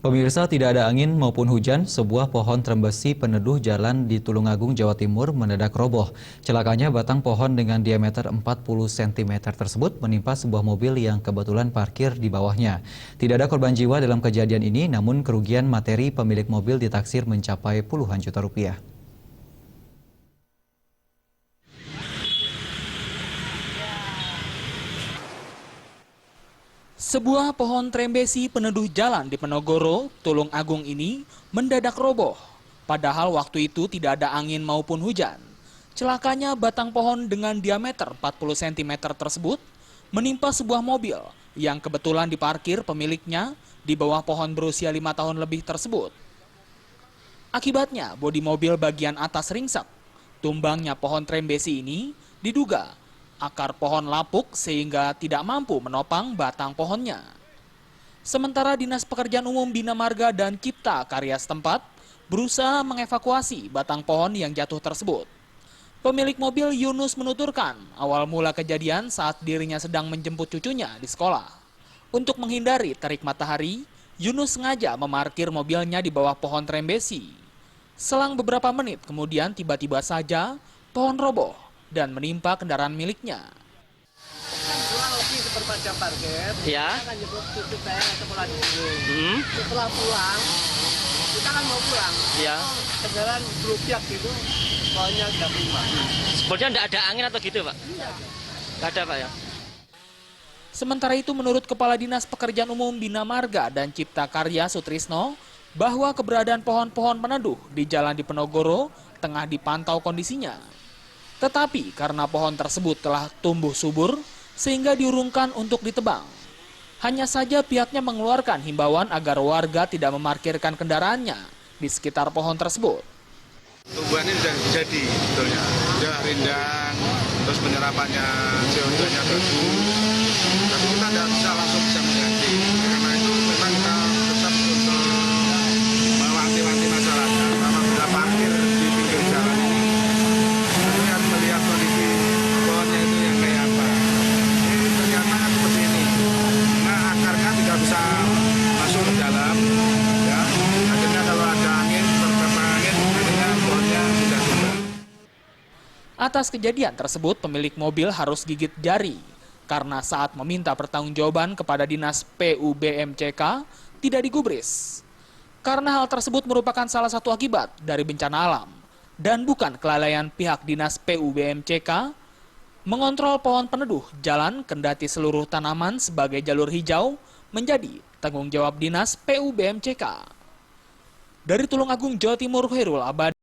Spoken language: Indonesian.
Pemirsa, tidak ada angin maupun hujan, sebuah pohon trembesi peneduh jalan di Tulungagung, Jawa Timur mendadak roboh. Celakanya batang pohon dengan diameter 40 cm tersebut menimpa sebuah mobil yang kebetulan parkir di bawahnya. Tidak ada korban jiwa dalam kejadian ini, namun kerugian materi pemilik mobil ditaksir mencapai puluhan juta rupiah. Sebuah pohon trembesi peneduh jalan di Penogoro, Tulungagung ini mendadak roboh. Padahal waktu itu tidak ada angin maupun hujan. Celakanya batang pohon dengan diameter 40 cm tersebut menimpa sebuah mobil yang kebetulan diparkir pemiliknya di bawah pohon berusia 5 tahun lebih tersebut. Akibatnya bodi mobil bagian atas ringsek. Tumbangnya pohon trembesi ini diduga akar pohon lapuk sehingga tidak mampu menopang batang pohonnya. Sementara Dinas Pekerjaan Umum Bina Marga dan Cipta Karya setempat berusaha mengevakuasi batang pohon yang jatuh tersebut. Pemilik mobil Yunus menuturkan awal mula kejadian saat dirinya sedang menjemput cucunya di sekolah. Untuk menghindari terik matahari, Yunus sengaja memarkir mobilnya di bawah pohon trembesi. Selang beberapa menit kemudian tiba-tiba saja pohon roboh dan menimpa kendaraan miliknya. Kurang lebih seperempat jam parkir, ya. Kita akan jemput cucu saya sekolah di sini. Setelah pulang, kita kan mau pulang. Ya. Kendaraan berupiak gitu, pohonnya sudah tumbang. Sebetulnya tidak ada angin atau gitu, Pak? Tidak ada, Pak, ya. Sementara itu menurut Kepala Dinas Pekerjaan Umum Bina Marga dan Cipta Karya Sutrisno, bahwa keberadaan pohon-pohon peneduh di jalan di Penogoro tengah dipantau kondisinya. Tetapi karena pohon tersebut telah tumbuh subur, sehingga diurungkan untuk ditebang. Hanya saja pihaknya mengeluarkan himbauan agar warga tidak memarkirkan kendaraannya di sekitar pohon tersebut. Tumbuhan ini jadi sebetulnya, sudah rindang, terus penyerapannya CO2-nya bagus, tapi kita tidak bisa mengganti. Karena itu memang kita tetap untuk mewanti-wanti masyarakat, apabila parkir di pinggir jalan ini, tentunya harus melihat kondisi pohonnya itu yang kayak apa. Ini ternyata seperti ini, nah akarnya tidak bisa masuk ke dalam, ya. Akhirnya kalau ada angin, terkena angin, akhirnya pohonnya sudah tumbang. Atas kejadian tersebut, pemilik mobil harus gigit jari karena saat meminta pertanggungjawaban kepada Dinas PU-BMCK tidak digubris. Karena hal tersebut merupakan salah satu akibat dari bencana alam dan bukan kelalaian pihak Dinas PU-BMCK mengontrol pohon peneduh jalan, kendati seluruh tanaman sebagai jalur hijau menjadi tanggung jawab Dinas PU-BMCK. Dari Tulungagung, Jawa Timur, Khairul Abadi.